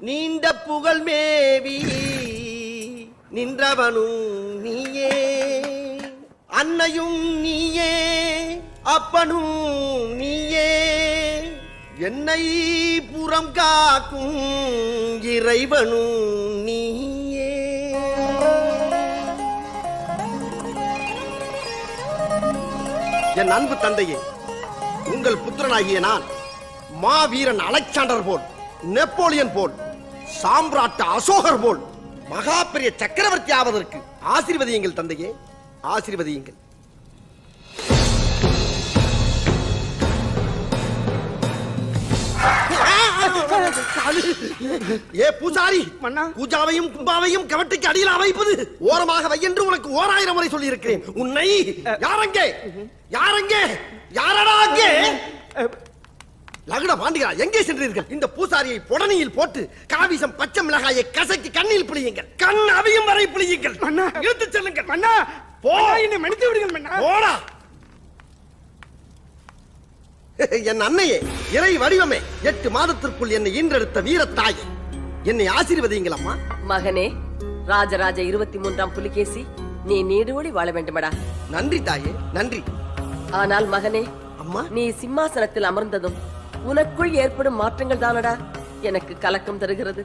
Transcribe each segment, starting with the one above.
நீண்ட புகழ் மேவி நின்றவனும் நீயே, அன்னையும் நீயே, அப்பனும் நீயே, என்னை புறம் காக்கும் இறைவனும் நீயே. என் அன்பு தந்தையே, உங்கள் புத்திரனாகிய நான் மாவீரன் அலெக்சாண்டர் போல், நெப்போலியன் போல், சாம்ராட் அசோகர் போல் மகா பெரிய சக்கரவர்த்தி ஆவதற்கு ஆசீர்வதியுங்கள் தந்தையே, ஆசீர்வதியுங்கள். ஏ பூசாரி, பூஜாவையும் கும்பாவையும் கவட்டைக்கு அடியில் அமைப்பது ஓரமாக வை என்று உனக்கு 1000 முறை சொல்லி இருக்கிறேன். உன்னை யாரங்கே யாரங்கே யாரடா அங்கே? லகுட பாண்டியா, எங்கே சென்றீர்கள்? இந்த பூசாரியை பொடனியில் போட்டு காவிசம் பச்சை மிளகாயை கசக்கி கண்ணில் பிழியுங்கள், கண் அவியும் வரை பிழியுங்கள். இழுத்து செல்லுங்கள். மன்னா போ, என்னை மன்னித்து விடுங்கள் மன்னா. போடா. என் அன்னையே, இறை வடிவமே, 8 மாதத்திற்குள் என்னை ஈன்றெடுத்த வீரத்தாயே, என்னை ஆசீர்வதியுங்கள் அம்மா. மகனே, ராஜராஜ 23ஆம் புலிகேசி, நீ நீடுவழி வாழ வேண்டுமடா. நன்றி தாயே, நன்றி. ஆனால் மகனே, அம்மா, நீ சிம்மாசனத்தில் அமர்ந்ததும் உனக்குள் ஏற்படும் மாற்றங்கள் தானடா எனக்கு கலக்கம் தருகிறது.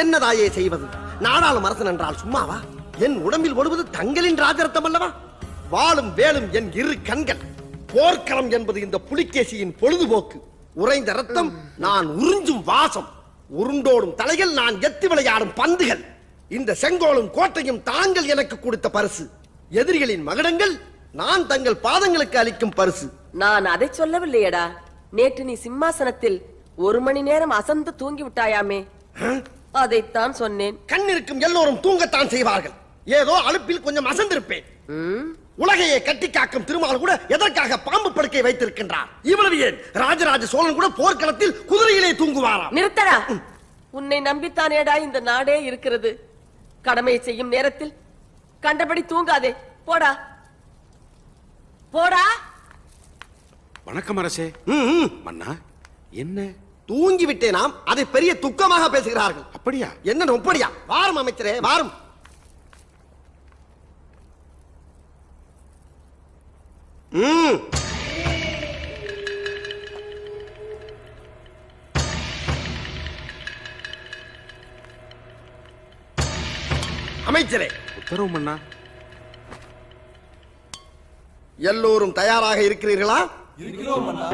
என்ன தாயே செய்வது? நாடாளும் அரசன் என்றால் சும்மாவா? என் உடம்பில் ஒடுவது தங்களின் ராஜரத்தம் அல்லவா? வாளும் வேலும் என் இரு கண்கள். போர்க்களம் என்பது இந்த புலிகேசியின் பொழுதுபோக்கு. உறைந்த ரத்தம் நான் உறிஞ்சும் வாசம். உருண்டோடும் தலைகள் நான் எத்தி விளையாடும் பந்துகள். இந்த செங்கோலும் கோட்டையும் தாங்கள் எனக்கு கொடுத்த பரிசு. எதிரிகளின் மகுடங்கள் நான் தங்கள் பாதங்களுக்கு அளிக்கும் பரிசு. நான் அதை சொல்லவில்லையடா. நேற்று நீ சிம்மாசனத்தில் 1 மணி நேரம் அசந்து தூங்கி விட்டாயாமே, அதைத்தான் சொன்னேன். கண்ணிருக்கும் எல்லோரும் தூங்கத்தான் செய்வார்கள். ஏதோ அலுப்பில் கொஞ்சம் அசந்திருப்பேன். உலகையே கட்டி காக்கும் திருமால் கூட எதற்காக பாம்பு படுக்கை வைத்திருக்கின்றார்? இவ்வளவு ஏன் ராஜராஜ சோழன் கூட போர்க்களத்தில் குதிரையிலே தூங்குவாராம். நிறுத்தடா. உன்னை நம்பித்தானேடா இந்த நாடே இருக்கிறது. கடமையை செய்யும் நேரத்தில் கண்டபடி தூங்காதே. போடா போடா. வணக்கம் அரசே. மன்னா, என்ன தூங்கி விட்டேனாம், அதை பெரிய துக்கமாக பேசுகிறார்கள். அப்படியா? என்ன நொப்படியா? வாரும் அமைச்சரே, வாரும். அமைச்சரே, உத்தரவு மன்னா. எல்லோரும் தயாராக இருக்கிறீர்களா? இருக்கிறோம் மன்னா.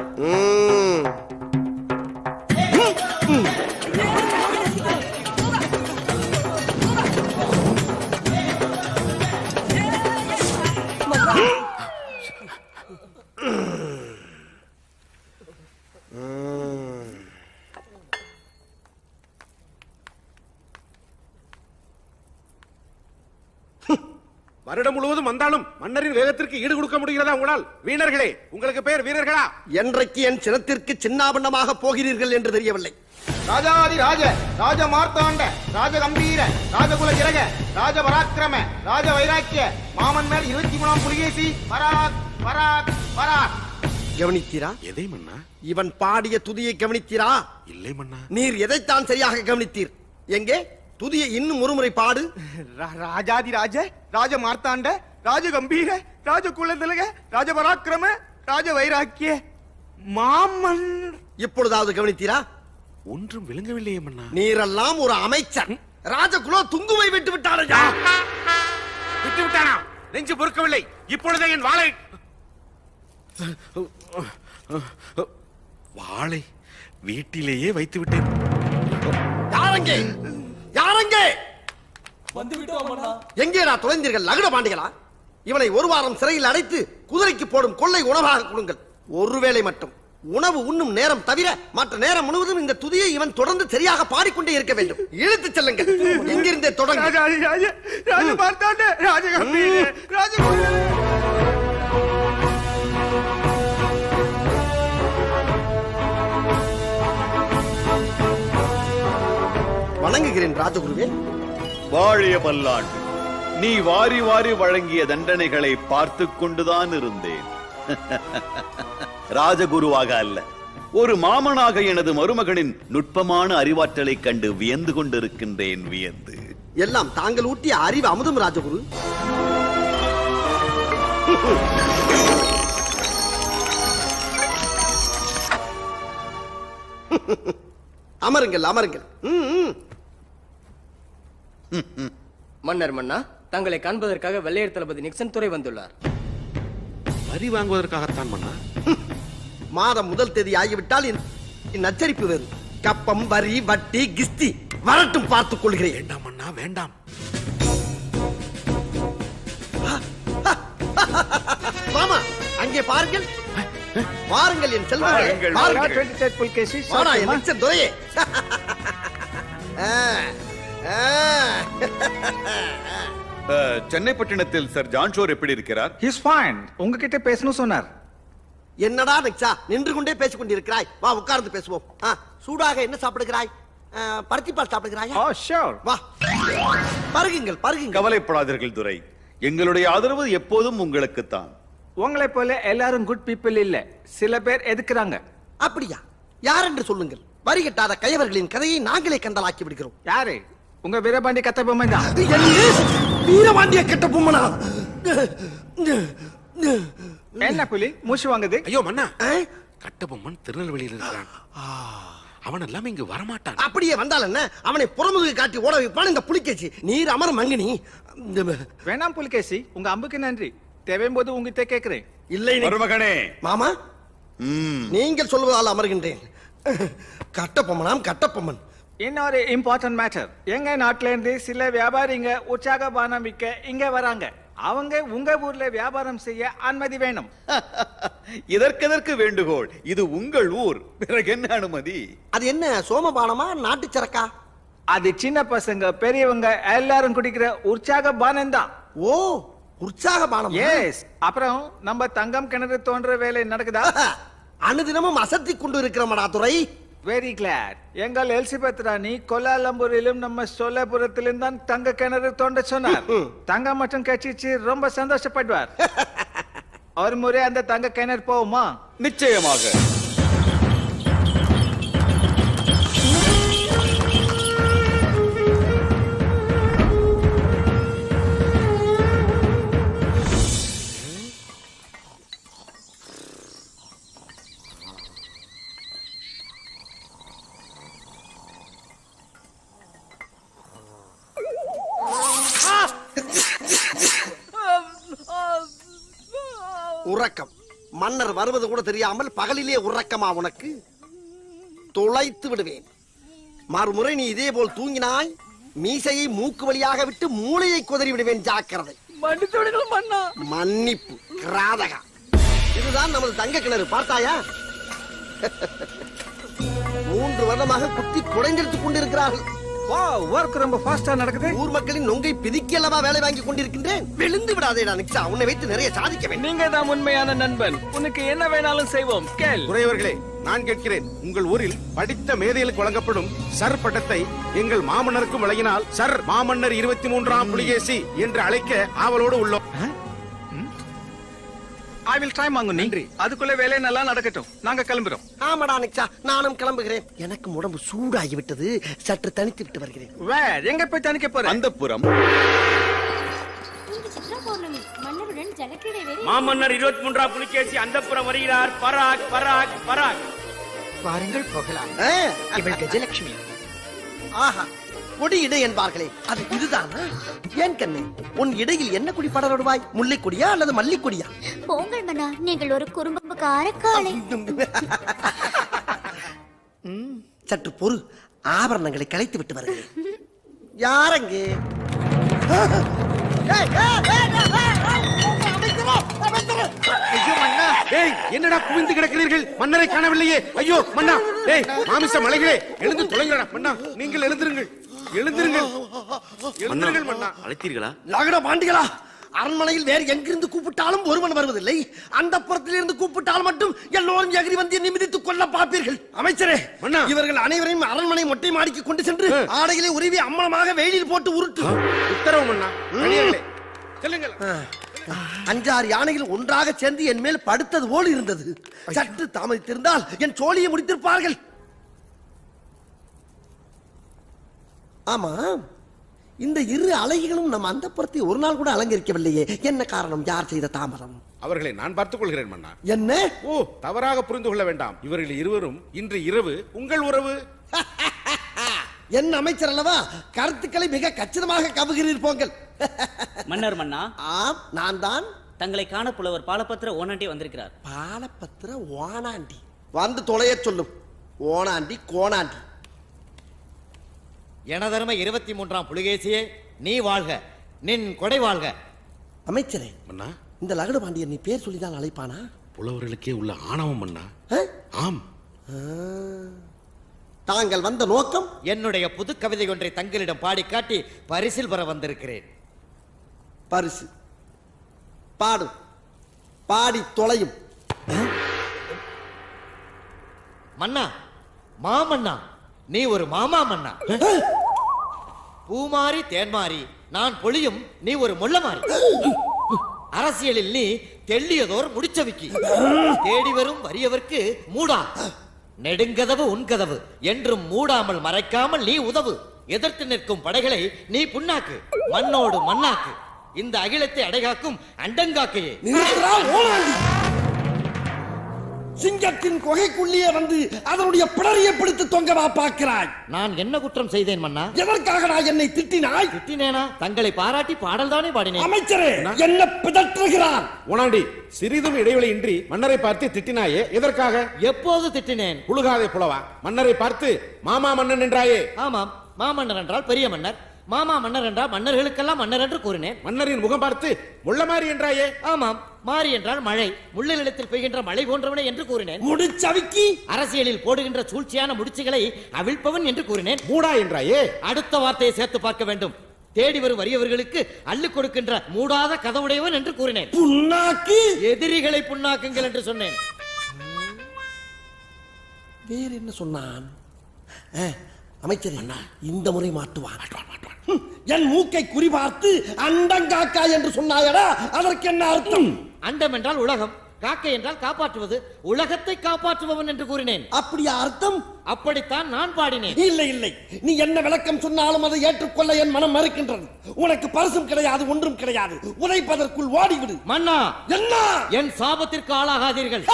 வருடம் முழுவதும் வந்தாலும் மன்னரின் வேகத்திற்கு ஈடு கொடுக்க முடிகிறதா உங்களால்? வீணர்களே, உங்களுக்கு பேர் வீரர்களா? என்றைக்கு என் சினத்திற்கு சின்னாபண்ணமாக போகிறீர்கள் என்று தெரியவில்லை. ராஜாதி ராஜ ராஜ மார்த்தாண்ட ராஜ கம்பீர ராஜகுல ஜிரக ராஜ பராக்கிரம ராஜ வைராக்கிய மாமன் மேல் 23ஆம் புலிகேசி பராக் பராக் பராக். கவனித்தீரா? எதை மன்னா? இவன் பாடிய துதியை கவனித்தீரா? இல்லை மன்னா. நீர் எதைத்தான் சரியாக கவனித்தீர்? எங்கே துதியை இன்னும் ஒருமுறை பாடு. ராஜாதி ராஜ ராஜ மார்த்தாண்ட ராஜ கம்பீர ராஜ குலதிலக ராஜ பராக்கிரம ராஜ வைராக்கிய மாமன். இப்பொழுதாவது கவனித்தீரா? ஒன்றும் விளங்கவில்லையே மன்னா. நீரெல்லாம் ஒரு அமைச்சர். ராஜகுலோ துங்குவை விட்டு விட்டாரையா? விட்டு விட்டானா? நெஞ்சு பொறுக்கவில்லை. இப்பொழுதே என் வாளை வாளை வீட்டிலேயே வைத்து விட்டேன். யாரங்கே யாரங்கே? வந்து விட்டோம் மன்னா. எங்கேடா தொலைந்தீர்கள் லகுட பாண்டிகளா? இவனை 1 வாரம் சிறையில் அடைத்து குதிரைக்கு போடும் கொள்ளை உணவாக கொடுங்கள். ஒருவேளை மட்டும் உணவு உண்ணும் நேரம் தவிர மற்ற நேரம் முழுவதும் இந்த துதியை இவன் தொடர்ந்து சரியாக பாடிக்கொண்டே இருக்க வேண்டும். இழுத்து செல்லுங்கள். எங்கிருந்தே தொடங்க. ராஜாதி ராஜ ராஜ மார்த்தாண்ட ராஜ கம்பீர ராஜ வணங்குகிறேன் ராஜகுருவே. வாழிய பல்லாண்டு. நீ வாரி வாரி வழங்கிய தண்டனைகளை பார்த்து கொண்டுதான் இருந்தேன். ராஜகுருவாக அல்ல, ஒரு மாமனாக எனது மருமகனின் நுட்பமான அறிவாற்றலை கண்டு வியந்து கொண்டிருக்கின்றேன். வியந்து எல்லாம் தாங்கள் ஊட்டிய அறிவு அமுதம் ராஜகுரு. அமருங்கள் அமருங்கள். மன்னர் மன்னா, தங்களை காண்பதற்காக வெள்ளையர் தளபதி நிக்சன் துறை வந்துள்ளார். வரி வாங்குவதற்காகத்தான் மன்னா. மாதம் முதல் தேதி ஆகிவிட்டால் நச்சரிப்பு வேறு. கப்பம், வரி, வட்டி, கிஸ்தி வரட்டும், பார்த்துக் கொள்கிறேன். வேண்டாம் மன்னா, வேண்டாம். மாமா, அங்கே பாருங்கள். பாருங்கள் என் செல்வங்களே, பாருங்கள். வாடா, என் நிச்சயம் துரையே. சென்னை பட்டணத்தில் சர் ஜான்ஷோர் எப்படி இருக்கிறார்? He's fine. உங்ககிட்ட பேசணும் சொன்னார். என்னடா நிக்ஸா, நின்று கொண்டே பேசிக் கொண்டிருக்கிறாய்? வா, உட்கார்ந்து பேசுவோம். சூடாக என்ன சாப்பிடுகிறாய்? பருத்திப்பால் சாப்பிடுகிறாய்? Oh, sure. வா, பருகுங்கள் பருகுங்கள். கவலைப்படாதீர்கள் துரை, எங்களுடைய ஆதரவு எப்போதும் உங்களுக்குத்தான். உங்களை போல எல்லாரும் குட் பீப்புள் இல்ல, சில பேர் எதுக்குறாங்க. அப்படியா? யார் என்று சொல்லுங்கள். வரி கட்டாத கயவர்களின் கதையை நாங்களே கந்தலாக்கி விடுகிறோம். யாரு? உங்க வீரபாண்டி கத்த பொம்மை தான். வீரபாண்டிய கட்ட பொம்மனா? என்ன புலி மூச்சு வாங்குது? ஐயோ மன்னா, கட்டபொம்மன் திருநெல்வேலியில் இருக்கிறான். அவன் எல்லாம் இங்கு வரமாட்டான். அப்படியே வந்தால் என்ன? அவனை புறமுதுகு காட்டி ஓட வைப்பான் இந்த புலிகேசி. நீர் அமர் மங்கினி. வேணாம் புலிகேசி, உங்க அம்புக்கு நன்றி. தேவையும் போது உங்ககிட்ட கேக்குறேன். இல்லை மருமகனே. மாமா, நீங்கள் சொல்வதால் அமர்கின்றேன். கட்டப்பொம்மனாம் கட்டப்பொம்மன். இன்னொரு இம்பார்ட்டன்ட் மேட்டர். எங்க நாட்டுல இருந்து சில வியாபாரிங்க உற்சாக பானம் விற்க இங்க வராங்க. அவங்க உங்க ஊர்ல வியாபாரம் செய்ய அனுமதி வேணும். இதற்கெதற்கு வேண்டுகோள்? இது உங்கள் ஊர், பிறகு என்ன அனுமதி? அது என்ன சோமபானமா நாட்டு சரக்கா? அது சின்ன பசங்க பெரியவங்க எல்லாரும் குடிக்கிற உற்சாக பானம் தான். ஓ, உற்சாக பானம். எஸ். அப்புறம் நம்ம தங்கம் கிணறு தோன்ற வேலை நடக்குதா? அனுதினமும் அசத்தி கொண்டு இருக்கிறோம்டா துரை. Very glad. எங்கள் எலிசபெத் ராணி கோலாலம்பூரிலும் நம்ம சோலாபுரத்திலும் தான் தங்க கிணறு தோண்ட சொன்னார். தங்கம் மட்டும் கட்சிச்சு ரொம்ப சந்தோஷப்படுவார். ஒரு முறை அந்த தங்க கிணறு போகுமா? நிச்சயமாக. உறக்கம். மன்னர் வருவது கூட தெரியாமல் பகலிலே உறக்கமா உனக்கு? தொலைத்து விடுவேன். மறுமுறை நீ இதே போல் தூங்கினாய், மீசையை மூக்கு வழியாக விட்டு மூளையை குதறி விடுவேன். ஜாக்கிரதை. மன்னிப்பு கிராதகா. இதுதான் நமது தங்க கிணறு, பார்த்தாயா? 3 வருடமாக குத்தி குடைந்தெடுத்துக் கொண்டிருக்கிறார்கள். ஒர்க் ரொம்ப ஃபாஸ்டா நடக்குது. ஊர் மக்களின் நொங்கை பிதிக்கி அல்லவா வேலை வாங்கி கொண்டிருக்கின்றேன். விழுந்து விடாதேடா நிக்ஸா, உன்னை வைத்து நிறைய சாதிக்க வேண்டும். நீங்க தான் உண்மையான நண்பன். உனக்கு என்ன வேணாலும் செய்வோம். கேள். குறையவர்களே, நான் கேட்கிறேன், உங்கள் ஊரில் படித்த மேதைகளுக்கு வழங்கப்படும் சர் பட்டத்தை எங்கள் மாமன்னருக்கும் வழங்கினால் சர் மாமன்னர் 23ஆம் புலிகேசி என்று அழைக்க ஆவலோடு உள்ளோம். I will try மாங்கு. நன்றி. அதுக்குள்ள வேலை நல்லா நடக்கட்டும். நாங்க கிளம்புறோம். ஆமாடா நிக்ஸா, நானும் கிளம்புகிறேன். எனக்கு உடம்பு சூடாகி விட்டது. சற்று தனித்து விட்டு வருகிறேன். வேர் எங்க போய் தனிக்க போற? அந்தப்புறம். மாமன்னர் 23ஆம் புலிகேசி அந்தப்புறம் வருகிறார். பராக் பராக் பராக். வாருங்கள் போகலாம். இவள் கஜலட்சுமி. ஆஹா, கொடி இடை என்பார்களே, அது இதுதானா? ஏன் கண்ணே, உன் இடையில் என்ன கொடி படருவாய்? முல்லை கொடியா அல்லது மல்லி கொடியா? போங்கள் மன்னா, நீங்கள் ஒரு குறும்புக்கார காளை. சற்று பொறு, ஆபரணங்களை கலைத்து விட்டு வருகிறேன். யாரங்கே? என்னடா குவிந்து கிடக்கிறீர்கள்? மன்னரை காணவில்லையே. ஐயோ மன்னா, டேய் மாமிச மலைகளே, எழுந்து தொலைங்கடா. மன்னா, நீங்கள் எழுந்திருங்கள், எழுந்திருங்கள், எழுந்திருங்கள். மன்னா, அழைத்தீர்களா? லகட பாண்டிகளா, அரண்மனையில் வேறு எங்கிருந்து கூப்பிட்டாலும் ஒருவன் வருவதில்லை. அந்த புறத்திலிருந்து கூப்பிட்டால் மட்டும் எல்லோரும் எகிரி வந்து நிமிதித்துக் கொள்ள பார்ப்பீர்கள். அமைச்சரே, இவர்கள் அனைவரையும் அரண்மனை மொட்டை மாடிக்கு கொண்டு சென்று ஆடைகளை உருவி அம்மனமாக வெயிலில் போட்டு உருட்டு. உத்தரவு மன்னா. செல்லுங்கள். 5-6 யானைகள் ஒன்றாக சேர்ந்து என் மேல் படுத்தது போல் இருந்தது. சற்று தாமதித்திருந்தால் என் சோழியை முடித்திருப்பார்கள். ஆமா, இந்த இரு அழகிகளும் நம் அந்தப்புறத்தை ஒரு நாள் கூட அலங்கரிக்கவில்லையே. என்ன காரணம்? யார் செய்த தாமதம்? அவர்களை நான் பார்த்துக் கொள்கிறேன் மன்னா. என்ன? ஓ, தவறாக புரிந்து கொள்ள வேண்டாம். இவர்கள் இருவரும் இன்று இரவு உங்கள் உறவு. என் அமைச்சர் அல்லவா, கருத்துக்களை மிக கச்சிதமாக கவுகிறீர் போங்கள். மன்னர் மன்னா, ஆம், நான் தான். தங்களை காண புலவர் பாலபத்திர ஓனாண்டி வந்திருக்கிறார். பாலபத்திர ஓனாண்டி வந்து தொலைய சொல்லும். ஓனாண்டி கோணாண்டி. எனதருமை 23ஆம் புலிகேசியே, நீ வாழ்க, நின் கொடை வாழ்க. அமைச்சரே, மன்னா, இந்த லகடு பாண்டியன் நீ பேர் சொல்லிதான் அழைப்பானா? புலவர்களுக்கே உள்ள ஆணவம் மன்னா. ஆம். தாங்கள் வந்த நோக்கம்? என்னுடைய புது கவிதை ஒன்றை தங்களிடம் பாடி காட்டி பரிசில் பெற வந்திருக்கிறேன். பரிசு பாடும், பாடி தொலையும். மன்னா, மாமன்னா, நீ ஒரு மாமா மன்னா. பூமாரி தேன்மாரி, நான் பொழியும், நீ ஒரு முள்ளமாரி. அரசியலில் நீ தெள்ளியதோர் முடிச்சவிக்கி, தேடி வரும் வறியவர்க்கு மூடா, நெடுங்கதவு உன்கதவு என்றும் மூடாமல் மறைக்காமல் நீ உதவு. எதிர்த்து நிற்கும் படைகளை நீ புண்ணாக்கு, மண்ணோடு மண்ணாக்கு, இந்த அகிலத்தை அடைகாக்கும் அண்டங்காக்கையே. சிங்கத்தின் கொகைக்குள்ளே வந்து அதனுடைய பிடரியை பிடித்து தொங்கவா பார்க்கிறாய்? நான் என்ன குற்றம் செய்தேன் மன்னா? எதற்காக நான் என்னை திட்டினாய்? திட்டினேனா? தங்களை பாராட்டி பாடல் தானே பாடினேன். அமைச்சரே, என்ன பிதற்றுகிறான்? ஓனாண்டி, சிறிதும் இடைவெளியின்றி மன்னரை பார்த்து திட்டினாயே, எதற்காக? எப்போது திட்டினேன்? புழுகாதே புலவா. மன்னரை பார்த்து மாமா மன்னன் என்றாயே. ஆமாம், மாமன்னர் என்றால் பெரிய மன்னர், மாமா மன்னர் என்றால் மன்னர்களுக்கெல்லாம் மன்னர் என்று கூறினேன். மன்னரின் முகம் பார்த்து முள்ளமாரி என்றாயே. ஆமாம், மாறி என்றால் மழை, முள்ள நிலத்தில் பெய்கின்ற மழை போன்றவனே என்று கூறினேன். முடிச்சவிக்கி, அரசியலில் போடுகின்ற சூழ்ச்சியான முடிச்சுகளை அவிழ்ப்பவன் என்று கூறினேன். மூடா என்றாயே. அடுத்த வார்த்தையை சேர்த்து பார்க்க வேண்டும். தேடி வரும் வறியவர்களுக்கு அள்ளு கொடுக்கின்ற மூடாத கதவுடையவன் என்று கூறினேன். புண்ணாக்கி, எதிரிகளை புண்ணாக்குங்கள் என்று சொன்னேன். வேற என்ன சொன்னான்? அமைச்சர், இந்த முறை மாட்டுவான். என் மூக்கை குறிபார்த்து அண்டங்காக்கா என்று சொன்னாயடா, அதற்கு என்ன அர்த்தம்? அண்டம் என்றால் உலகம், காக்கை என்றால் காப்பாற்றுவது, உலகத்தை காப்பாற்றுபவன் என்று கூறினேன். அப்படியா அர்த்தம்? அப்படித்தான் நான் பாடினேன். இல்லை இல்லை, நீ என்ன விளக்கம் சொன்னாலும் அதை ஏற்றுக்கொள்ள என் மனம் மறுக்கின்றது. உனக்கு பரிசும் கிடையாது, ஒன்றும் கிடையாது. உதைப்பதற்குள் ஓடிவிடு. மன்னா, என்ன? என் சாபத்திற்கு ஆளாகாதீர்கள்.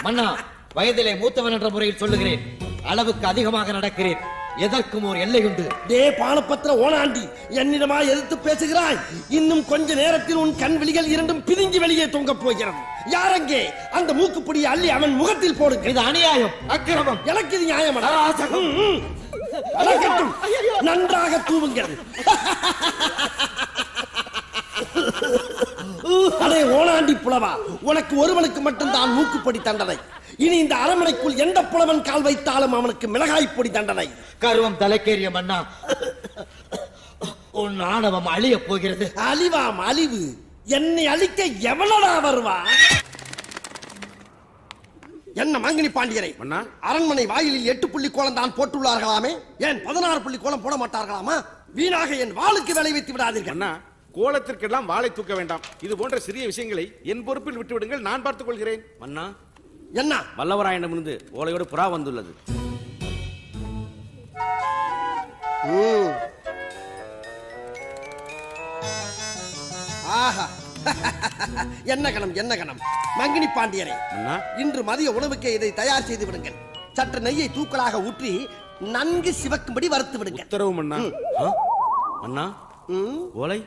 மன்னா, வயதிலே மூத்தவன் என்ற முறையில் சொல்லுகிறேன். அளவுக்கு அதிகமாக நடக்கிறேன். எதற்கும் ஒரு எல்லை உண்டு. டே பாலபத்திர ஓனாண்டி, என்னிடமா எதிர்த்து பேசுகிறாய்? இன்னும் கொஞ்ச நேரத்தில் உன் கண் விழிகள் இரண்டும் பிரிஞ்சு வெளியே தொங்கப் போகிறது. யாரங்கே அந்த மூக்குப்பிடியை அள்ளி அவன் முகத்தில் போடுங்க. இது அநியாயம், அக்கிரமம். எனக்கு இது நியாயமடா. அடக்கட்டும், நன்றாக தூவுங்கள். அடே ஓனாண்டி புலவா, உனக்கு ஒருவனுக்கு மட்டும்தான் மூக்குப்படி தண்டனை. இனி இந்த அரண்மனைக்குள் எந்த புலவன் கால் வைத்தாலும் அவனுக்கு மிளகாய் பொடி தண்டனை. கருவம் தலைக்கேறிய மன்னா, உன் ஆணவம் அழிய போகிறது. அழிவாம் அழிவு. என்னை அழிக்க எவனடா வருவா? என்ன மங்கினி பாண்டியரை, அரண்மனை வாயிலில் 8 புள்ளி கோலம் தான் போட்டுள்ளார்களாமே, ஏன் 16 புள்ளி கோலம் போட மாட்டார்களாமா? வீணாக என் வாளுக்கு வேலை வைத்து விடாதீர்கள். கோலத்திற்கெல்லாம் வாளை தூக்க வேண்டாம். இது போன்ற சிறிய விஷயங்களை என் பொறுப்பில் விட்டு விடுங்கள், நான் பார்த்துக் கொள்கிறேன். மன்னா, என்ன? வல்லவராயனிடமிருந்து ஓலையோடு புறா வந்துள்ளது. ஆஹா, என்ன கணம் என்ன கணம். மங்கினி பாண்டியரை, இன்று மதிய உணவுக்கு இதை தயார் செய்து விடுங்கள். சற்று நெய்யை தூக்கலாக ஊற்றி நன்கு சிவக்கும்படி வறுத்து விடுங்கள். உத்தரவு மன்னா. மன்னா, ஓலை.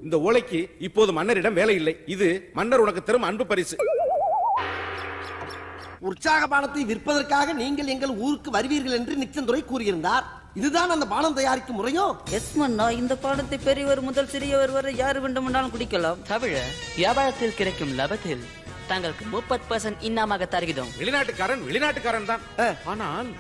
இந்த ஓலைக்கு இப்போது மன்னரிடம் வேலை இல்லை. இது மன்னர் உனக்கு தரும் அன்பு பரிசு. உற்சாக பானத்தை விற்பதற்காக நீங்கள் எங்கள் ஊருக்கு வருவீர்கள் என்று நிச்சந்துரை கூறியிருந்தார். இதுதான் அந்த பானம் தயாரிக்கும் முறையோ? எஸ் மன்னா, இந்த பானத்தை பெரியவர் முதல் சிறியவர் வரை யார் வேண்டுமென்றாலும் குடிக்கலாம். தவிர வியாபாரத்தில் கிடைக்கும் லாபத்தில் தங்களுக்கு 30% இன்னாமாக தருகிறோம். வெளிநாட்டுக்காரன் தான். ஆனால்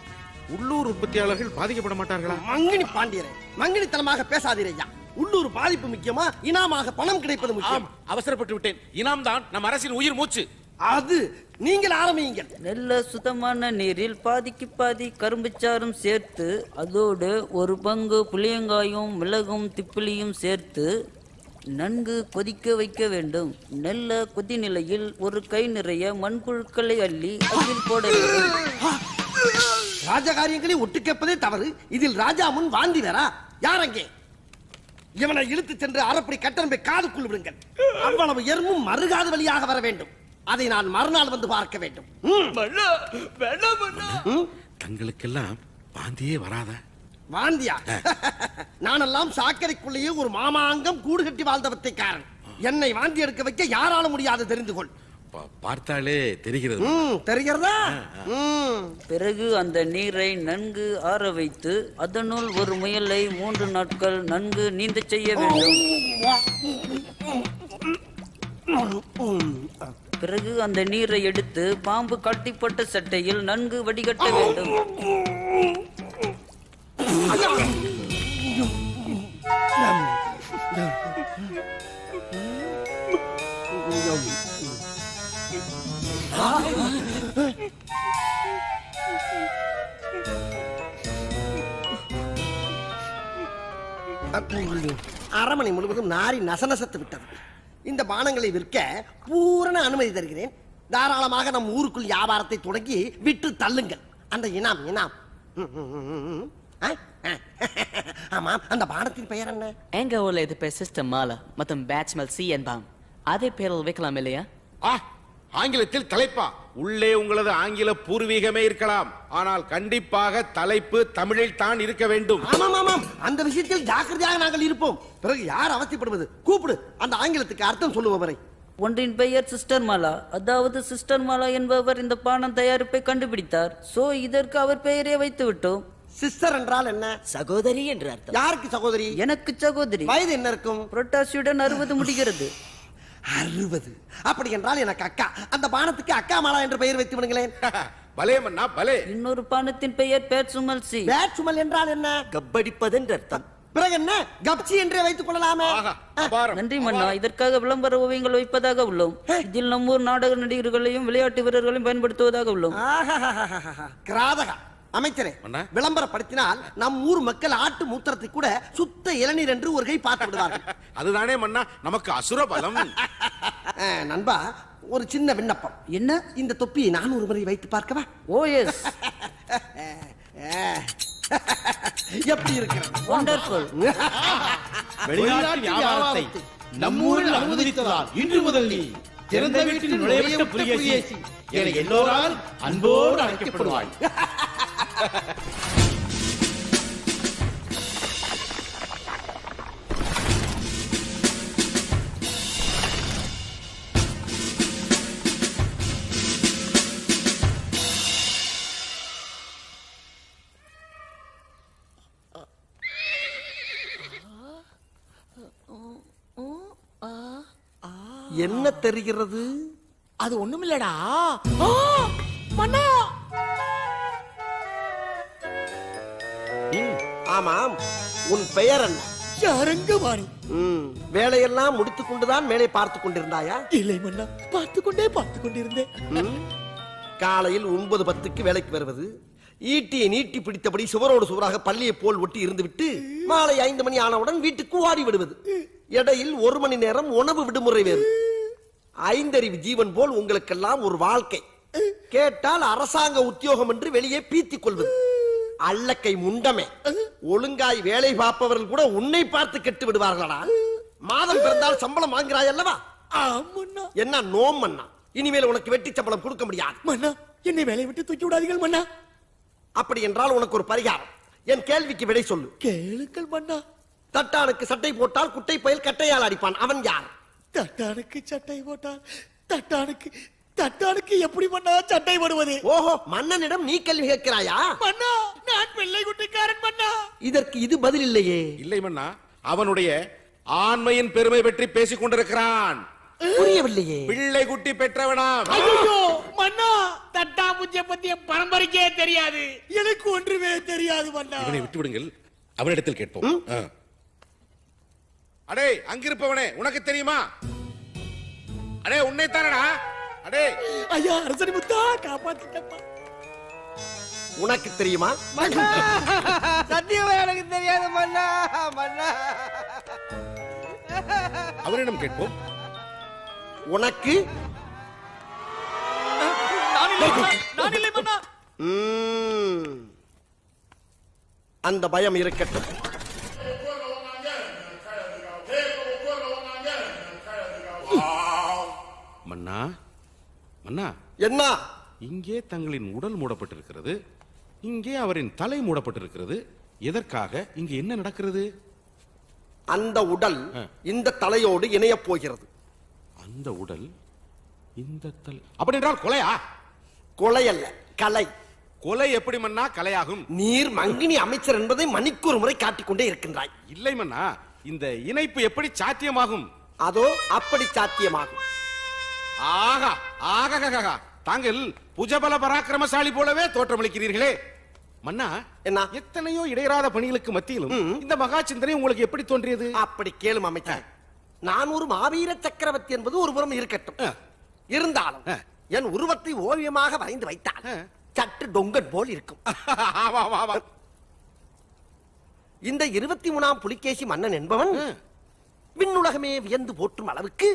உள்ளூர் உற்பத்தியாளர்கள் பாதிக்கப்பட மாட்டார்களா? மங்கினி பாண்டியரை, மங்கினித்தனமாக பேசாதீரையா. உள்ளூர் பாதிப்பு முக்கியமா, இனாமாக பணம் கிடைப்பது முக்கியம். அவசரப்பட்டு விட்டேன். இனாம் தான் நம் அரசின் உயிர் மூச்சு. அது நீங்கள் ஆரம்பியுங்கள். நல்ல சுத்தமான நீரில் பாதிக்கு பாதி கரும்புச்சாறும் சேர்த்து அதோடு ஒரு பங்கு புளியங்காயும் மிளகும் திப்பிலியும் சேர்த்து நன்கு கொதிக்க வைக்க வேண்டும். நல்ல கொதிநிலையில் ஒரு கை நிறைய மண்புழுக்களை அள்ளி அதில் போட வேண்டும். ராஜகாரியங்களை ஒட்டு கேட்பதே தவறு. இதில் ராஜா முன் வாந்தி வரா? யார் அங்கே? இவனை இழுத்து சென்று அரைப்படி கட்டணம்பை காதுக்குள் விடுங்கள். அவ்வளவு எறும்பும் மறுகாது வழியாக வர வேண்டும். அதை நான் மறுநாள் வந்து பார்க்க வேண்டும். தங்களுக்கெல்லாம் வாந்தியே வராதா? வாந்தியா? நானெல்லாம் சாக்கடைக்குள்ளேயே ஒரு மாமாங்கம் கூடு கட்டி வாழ்ந்தவத்தைக்காரன். என்னை வாந்தி எடுக்க வைக்க யாரால முடியாது, தெரிந்து கொள். பார்த்தாலே தெரிகிறது. தெரிகிறதா? பிறகு அந்த நீரை நன்கு ஆற வைத்து அதனுள் ஒரு முயலை 3 நாட்கள் நன்கு நீந்த செய்ய வேண்டும். பிறகு அந்த நீரை எடுத்து பாம்பு கட்டிப்பட்ட சட்டையில் நன்கு வடிகட்ட வேண்டும். அரமனை முழுவதும் நாரி நசநசத்து விட்டது. இந்த பானங்களை விற்க பூரண அனுமதி தருகிறேன். தாராளமாக நம் ஊருக்குள் வியாபாரத்தை தொடங்கி விட்டு தள்ளுங்கள். அந்த இனாம் இனாம். ஆமா, அந்த பானத்தின் பெயர் என்ன? எங்க ஊர்ல இது பேர் சிஸ்டம் மாலா மற்றும் பேட்ஸ்மெல் சி என்பாம். அதே பேரில் வைக்கலாம் இல்லையா? ஆங்கிலத்தில் தலைப்பா? உள்ளே உங்களது ஆங்கில பூர்வீகமே இருக்கலாம், ஆனால் கண்டிப்பாக தலைப்பு தமிழில் தான் இருக்க வேண்டும். ஆமாம், அந்த விஷயத்தில் ஜாக்கிரதையாக நாங்கள் இருப்போம். பிறகு யார் அவசியப்படுவது? கூப்பிடு அந்த ஆங்கிலத்துக்கு அர்த்தம் சொல்லுபவரை. ஒன்றின் பெயர் சிஸ்டர் மாலா. அதாவது சிஸ்டர் மாலா என்பவர் இந்த பானம் தயாரிப்பை கண்டுபிடித்தார். சோ இதற்கு அவர் பெயரே வைத்து விட்டோம். சிஸ்டர் என்றால் என்ன? சகோதரி என்று அர்த்தம். யாருக்கு சகோதரி? எனக்கு சகோதரி. வயது என்ன இருக்கும்? புரட்டாசியுடன் 60 முடிகிறது. 60? அப்படி என்றால் எனக்கு அக்கா. அந்த பானத்துக்கு அக்கா மாலா என்று பெயர் வைத்து விடுங்களேன். பலே மன்னா பலே. இன்னொரு பானத்தின் பெயர் பேட் சுமல் சி. பேட் சுமல் என்றால் என்ன? கப்படிப்பது என்று அர்த்தம். பிறகு என்ன? கப்சி என்றே வைத்துக் கொள்ளலாமே. நன்றி மன்னா. இதற்காக விளம்பர ஓவியங்கள் வைப்பதாக உள்ளோம். இதில் நம்மூர் நாடக நடிகர்களையும் விளையாட்டு வீரர்களையும் பயன்படுத்துவதாக உள்ளோம். கிராதகா அமைச்சரே, விளம்பரப்படுத்தினால் நம் ஊர் மக்கள் ஆட்டு மூத்திரத்தை கூட சுத்த இளநீர் என்று ஒரு கை பார்த்து விடுவார்கள். அதுதானே மன்னா நமக்கு அசுர பலம். நண்பா, ஒரு சின்ன விண்ணப்பம். என்ன? இந்த தொப்பியை நான் ஒரு முறை வைத்து பார்க்கவா? ஓ எஸ். எப்படி இருக்கிறது? வண்டர்ஃபுல். வெளிநாட்டு வியாபாரத்தை நம்மூரில் அனுமதித்ததால் இன்று முதல் நீ திறந்த வீட்டில் நுழையவிட்ட புலிகேசி என எல்லோரால் அன்போடு அழைக்கப்படுவாய். என்ன தெரிகிறது? அது ஒண்ணுமில்லடா. மன்னா. ஆமாம், உன் பெயர் என்ன? யாரங்கவாணி. வேலையெல்லாம் முடித்துக் கொண்டுதான் மேலே பார்த்துக் கொண்டிருந்தாயா? இல்லை மன்னா, பார்த்துக் கொண்டிருந்தேன். காலையில் 9:10 வேலைக்கு வருவது, ஈட்டியை நீட்டி பிடித்தபடி சுவரோடு சுவராக பள்ளியை போல் ஒட்டி இருந்துவிட்டு மாலை 5 மணி ஆனவுடன் வீட்டுக்கு ஓடி விடுவது. இடையில் 1 மணி நேரம் உணவு விடுமுறை வேறு. 5 அறிவு ஜீவன் போல் உங்களுக்கெல்லாம் ஒரு வாழ்க்கை. கேட்டால் அரசாங்க உத்தியோகம் என்று வெளியே பீத்திக் கொள்வது. அல்லக்கை முண்டமே, ஒழுங்காய் வேலை பார்ப்பவர்கள் கூட உன்னை பார்த்து கெட்டு விடுவார்களா? மாதம் பிறந்தால் சம்பளம் வாங்குறாய் அல்லவா? என்ன நோம் மன்னா, இனிமேல் உனக்கு வெட்டி சம்பளம் கொடுக்க முடியாது. மன்னா, என்னை வேலையை விட்டு தூக்கி விடாதீர்கள் மன்னா. அப்படி என்றால் உனக்கு ஒரு பரிகாரம். என் கேள்விக்கு விடை சொல்லு. கேளுங்கள் மன்னா. தட்டானுக்கு சட்டை போட்டால் குட்டை பயல் கட்டையால் அடிப்பான், அவன் யார்? தட்டானுக்கு சட்டை போட்டால் தட்டானுக்கு எப்படி மன்னா சட்டை போடுவது? ஓஹோ, மன்னனிடம் நீ கேள்வி கேட்கிறாயா? மன்னா, நான் பிள்ளை குட்டிக்காரன் மன்னா. இதற்கு இது பதில் இல்லையே. இல்லை மன்னா, அவனுடைய ஆண்மையின் பெருமை பற்றி பேசிக் கொண்டிருக்கிறான். புரியவில்லையே. பிள்ளை குட்டி பெற்றவனா? ஐயோ மன்னா, தட்டா பூஜ்ய பத்திய பரம்பரைக்கே தெரியாது. எனக்கு ஒன்றுமே தெரியாது மன்னா. இவனை விட்டு விடுங்கள், அவனிடத்தில் கேட்போம். அடே, அங்கிருப்பவனே, உனக்கு தெரியுமா? அடே, உன்னை தானடா. அடே ஐயா அரசனி முத்தா காப்பாத்திட்டப்பா. உனக்கு தெரியுமா? சத்தியமா எனக்கு தெரியாது மன்னா. மன்னா அவரிடம் கேட்போம். உனக்கு அந்த பயம் இருக்கட்டும். மன்னா மன்னா, என்ன? இங்கே தங்களின் உடல் மூடப்பட்டிருக்கிறது, இங்கே அவரின் தலை மூடப்பட்டிருக்கிறது. எதற்காக? இங்கு என்ன நடக்கிறது? அந்த உடல் இந்த தலையோடு இணைய போகிறது. அந்த உடல் இந்த தலை அப்படி என்றால் கொலையா? கொலை அல்ல, கலை. கொலை எப்படி மன்னா கலையாகும்? நீர் மங்கினி அமைச்சர் என்பதை மணிக்கு ஒரு முறை காட்டிக்கொண்டே இருக்கின்றாய். இல்லை மன்னா, இந்த இணைப்பு எப்படி சாத்தியமாகும்? அதோ அப்படி சாத்தியமாகும். ஆகா ஆகா, தாங்கள் புஜபல பராக்கிரமசாலி போலவே தோற்றமளிக்கிறீர்களே. மன்னா, என்ன? எத்தனையோ இடையறாத பணிகளுக்கு மத்தியிலும் இந்த மகா சிந்தனை உங்களுக்கு எப்படி தோன்றியது? அப்படி கேளும் அமைச்சர். நான் ஒரு மாவீர சக்கரவர்த்தி என்பது ஒரு புறம் இருக்கட்டும். இருந்தாலும் என் உருவத்தை ஓவியமாக வரைந்து வைத்தால் சற்று டொங்கன் போல் இருக்கும். இந்த 23ஆம் புலிகேசி மன்னன் என்பவன் விண்ணுலகமே வியந்து போற்றும் அளவுக்கு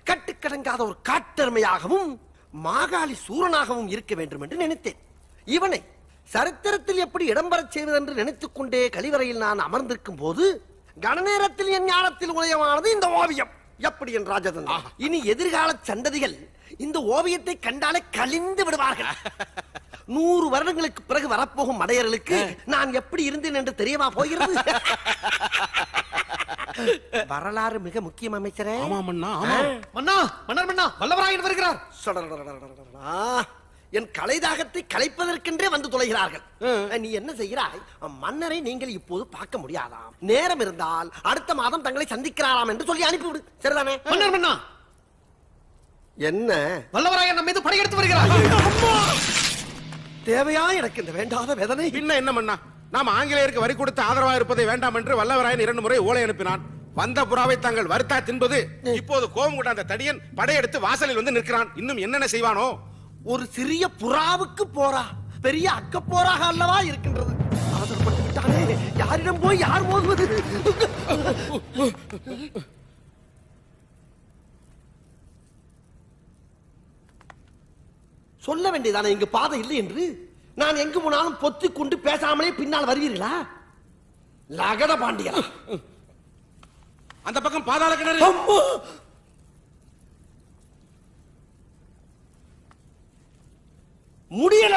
கட்டுக்கடங்காத ஒரு காட்டெருமையாகவும் மாகாளி சூரனாகவும் இருக்க வேண்டும் என்று நினைத்தேன். இவனை சரித்திரத்தில் எப்படி இடம்பெறச் செய்வது என்று நினைத்துக் கொண்டே கழிவறையில் நான் அமர்ந்திருக்கும் போது கணநேரத்தில் என் ஞானத்தில் உதயமானது இந்த ஓவியம். எப்படி என் ராஜதந்திரன்? இனி எதிர்கால சந்ததிகள் இந்த ஓவியத்தை கண்டாலே கலிந்து விடுவார்கள். 100 வருடங்களுக்கு பிறகு வரப்போகும் மடையர்களுக்கு நான் எப்படி இருந்தேன் என்று தெரியவா போகிறது? வரலாறு மிக முக்கியம் அமைச்சரே. ஆமா மன்னா, ஆமா மன்னா. மன்னர் மன்னா, வல்லவராயன் வருகிறார். என் கலைதாகத்தை கலைப்பதற்கென்றே வந்து தொலைகிறார்கள். நீ என்ன செய்கிறாய்? மன்னரை நீங்கள் இப்போது பார்க்க முடியாதாம். நேரம் இருந்தால் அடுத்த மாதம் தங்களை சந்திக்கிறாராம் என்று சொல்லி அனுப்பிவிடு. சரிதானே? மன்னர் மன்னா, என்ன? வல்லவராயன் நம்ம மீது படையெடுத்து வருகிறார். தேவையா எனக்கு இந்த வேண்டாத வேதனை? பின்ன என்ன மன்னா, நாம் ஆங்கிலேயருக்கு வரி கொடுத்து ஆதரவா இருப்பதை வேண்டாம் என்று வல்லவராயன் 2 முறை ஓலை அனுப்பினான். வந்த புறாவை தாங்கள் வருத்தா தின்பது. இப்போது கோபம் கொண்ட அந்த தடியன் படையெடுத்து வாசலில் வந்து நிற்கிறான். இன்னும் என்னென்ன செய்வானோ? ஒரு சிறிய புறாவுக்கு போரா பெரிய அக்க போராக அல்லவா இருக்கின்றது. அவசரப்பட்டு விட்டானே. யாரிடம் போய் யார் மோதுவது? சொல்ல வேண்டியதானே இங்கு பாதை இல்லை என்று. நான் எங்கு போனாலும் பொத்திக் கொண்டு பேசாமலே பின்னால் வருவீர்களா? லகட பாண்டியா, அந்த பக்கம் பாதாள கிணறு. முடியல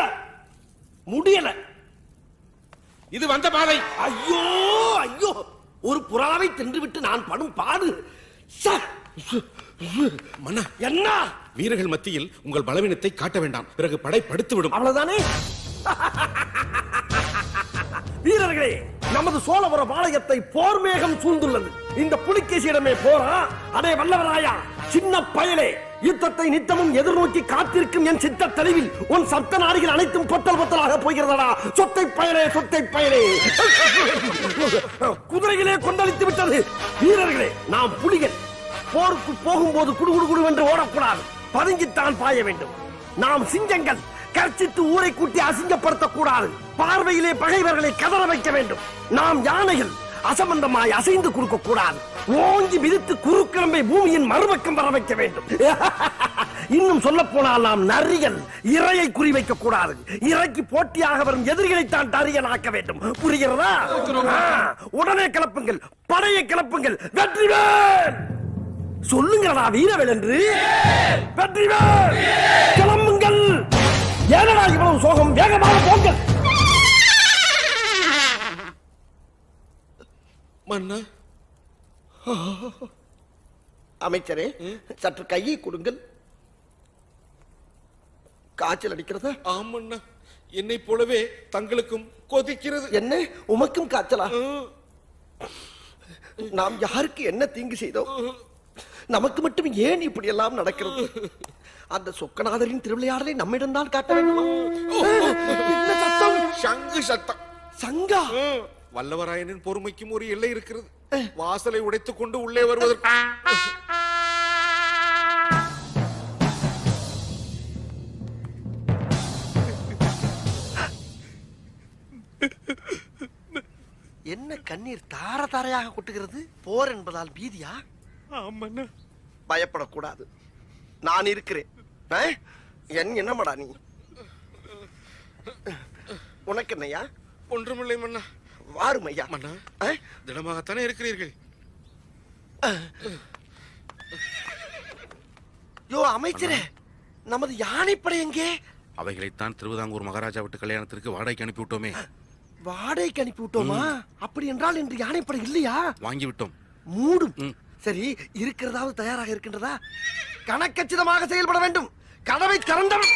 முடியல. இது வந்த பாதை. ஐயோ ஐயோ, ஒரு புறாவை தின்றுவிட்டு நான் படும் பாடு. மன்னா, என்ன? வீரர்கள் மத்தியில் உங்கள் பலவீனத்தை காட்ட வேண்டாம், பிறகு படை படுத்து விடும். அவ்வளவுதானே? வீரர்களே, நமது சோழபுர பாளையத்தை போர் மேகம் சூழ்ந்துள்ளது. இந்த புலிகேசியிடமே போரா? அடே வல்லவராயா, சின்ன பயலே, யுத்தத்தை நித்தமும் எதிர்நோக்கி காத்திருக்கும் என் சித்த தெளிவில் உன் சப்த நாடிகள் அனைத்தும் பொத்தல் பொத்தலாக போகிறதா? சொத்தை பயலே, சொத்தை பயலே, குதிரைகளே கொண்டளித்து விட்டது. வீரர்களே, நாம் புலிகள். போருக்கு போகும்போது குடுகுடு குடுவென்று ஓடக்கூடாது, பதுங்கித்தான் பாய வேண்டும். நாம் சிங்கங்கள், கர்ச்சித்து ஊரை கூட்டி அசிங்கப்படுத்தக் கூடாது. பார்வையிலே பகைவர்களை கதற வைக்க வேண்டும். நாம் யானைகள், அசம்பந்தமாய் அசைந்து கொடுக்க கூடாது. ஓங்கி மிதித்து குறுக்கிழம்பை பூமியின் மறுபக்கம் வர வைக்க வேண்டும். இன்னும் சொல்ல போனால் நாம் நரிகள், இரையை குறிவைக்க கூடாது. இறைக்கு போட்டியாக வரும் எதிரிகளைத்தான் நரியல் ஆக்க வேண்டும். புரிகிறதா? உடனே கிளப்புங்கள், படையை கிளப்புங்கள். வெற்றிவேல் சொல்லுங்களா வீரவேல் என்று. வெற்றிவேல் கிளம்புங்கள். ஏனடா இவ்வளவு சோகம்? வேகமாக போங்கள். மன்னா, அமைச்சரே, சற்று கையை கொடுங்கள். காய்ச்சல் அடிக்கிறதா? ஆமண்ணா, என்னை போலவே தங்களுக்கும் கொதிக்கிறது. என்ன, உமக்கும் காய்ச்சலா? நாம் யாருக்கு என்ன தீங்கு செய்தோம்? நமக்கு மட்டும் ஏன் இப்படி எல்லாம் நடக்கிறது? அந்த சொக்கநாதரின் திருவிளையாடலை நம்மிடம் தான் காட்ட வேண்டுமா? என்ன சத்தம்? சங்கு சத்தம். சங்கா? வல்லவராயனின் பொறுமைக்கும் ஒரு எல்லை இருக்கிறது. வாசலை உடைத்துக் கொண்டு உள்ளே வருவதற்கு என்ன கண்ணீர் தார தாரையாக கொட்டுகிறது? போர் என்பதால் பீதியா? பயப்படக்கூடாது, நான் இருக்கிறேன். என்னமாடா நீ? உனக்கு என்னையா? ஒன்றுமில்லை மன்னா. வாரும் ஐயா. மன்னா, திடமாகத்தானே இருக்கிறீர்கள்? யோ அமைச்சரே, நமது யானைப்படை எங்கே? அவைகளைத்தான் திருவிதாங்கூர் மகாராஜா விட்டு கல்யாணத்திற்கு வாடகைக்கு அனுப்பிவிட்டோமே. வாடகைக்கு அனுப்பிவிட்டோமா? அப்படி என்றால் இன்று யானைப்படை இல்லையா? வாங்கிவிட்டோம். மூடும். சரி, இருக்கிறதாவது தயாராக இருக்கின்றதா? கணக்கச்சிதமாக செயல்பட வேண்டும். கதவை திறந்தவன்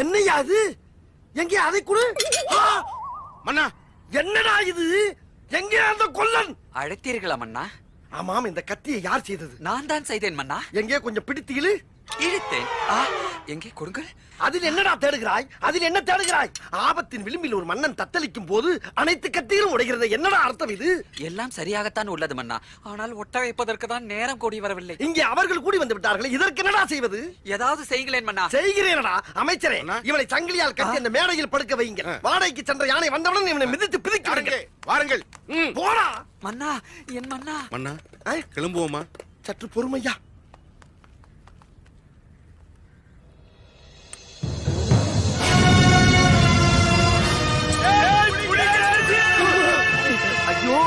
என்னையா அது? எங்கே அதை கொடு. மன்னா, என்னடா இது? எங்கே அந்த கொல்லன்? அழைத்தீர்களா மன்னா? ஆமாம், இந்த கத்தியை யார் செய்தது? நான் தான் செய்தேன் மன்னா. எங்கே கொஞ்சம் பிடித்து இழு. இழுத்தேன். எங்கே கொடுங்கள். அதில் என்னடா தேடுகிறாய்? அதில் என்ன தேடுகிறாய்? ஆபத்தின் விளிம்பில் ஒரு மன்னன் தத்தளிக்கும் போது அனைத்து கத்திகளும் உடைகிறது. என்னடா அர்த்தம் இது? எல்லாம் சரியாகத்தான் உள்ளது மன்னா, ஆனால் ஒட்ட வைப்பதற்கு தான் நேரம் கூடி வரவில்லை. இங்கே அவர்கள் கூடி வந்து விட்டார்கள். இதற்கு என்னடா செய்வது? ஏதாவது செய்கிறேன் மன்னா. செய்கிறேனடா. அமைச்சரே, இவனை சங்கிலியால் கட்டி அந்த மேடையில் படுக்க வைங்க. வாடகைக்கு சென்ற யானை வந்தவுடன் இவனை மிதித்து பிதிக்க வாருங்கள். போடா மன்னா. என் மன்னா. மன்னா, கிளம்புவோமா? சற்று பொறுமையா. ஐயோ,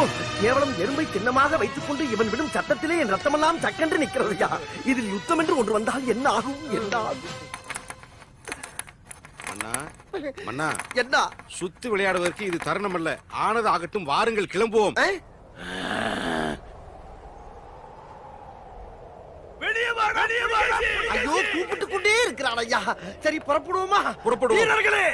கேவலம் எறும்பை சின்னமாக வைத்துக் கொண்டு இவன் விடும் சத்தத்திலே என் ரத்தமெல்லாம் சக்கென்று நிற்கிறதையா? இதில் யுத்தம் என்று ஒன்று வந்தால் என்ன ஆகும்? என்ன ஆகும்? மன்னா, மன்னா, என்ன? சுத்தி விளையாடுவதற்கு இது தருணம் அல்ல. ஆனது ஆகட்டும், வாருங்கள் கிளம்புவோம். ஐயோ, கூப்பிட்டு கொண்டே இருக்கிறான் ஐயா. சரி, புறப்படுவோமா? புறப்படுவோம். வீரர்களே,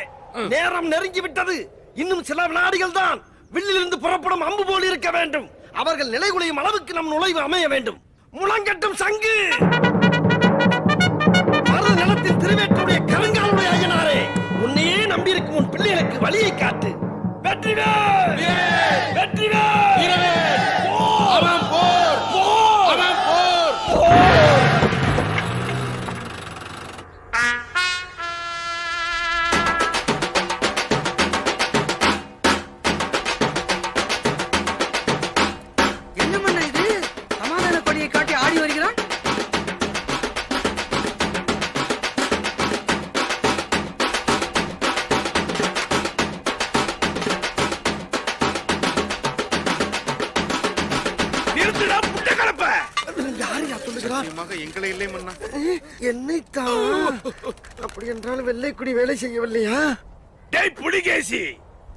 நேரம் நெருங்கி விட்டது. இன்னும் சில வினாடிகள் தான். வில்லிலிருந்து புறப்படும் அம்பு போல் இருக்க வேண்டும். அவர்கள் நிலைகுலையும் அளவுக்கு நம் நுழைவு அமைய வேண்டும். முழங்கட்டும் சங்கு. மருத நிலத்தின் திருவேற்றுடைய கருங்காலுடைய ஐயனாரே, உன்னையே நம்பியிருக்கும் உன் பிள்ளைகளுக்கு வழியை காட்டு. வெற்றிவேல்! வெற்றிவேல்! அவன் போர்! அவன் போர்! என்ன மன்னா இது? சமாதான கொடியை காட்டி ஆடி வருகிறான். எங்களை இல்லை மன்னா. என்னைத்தான்? அப்படி என்றால் வெள்ளைக்குடி வேலை செய்யவில்லையா? டேய் புலிகேசி,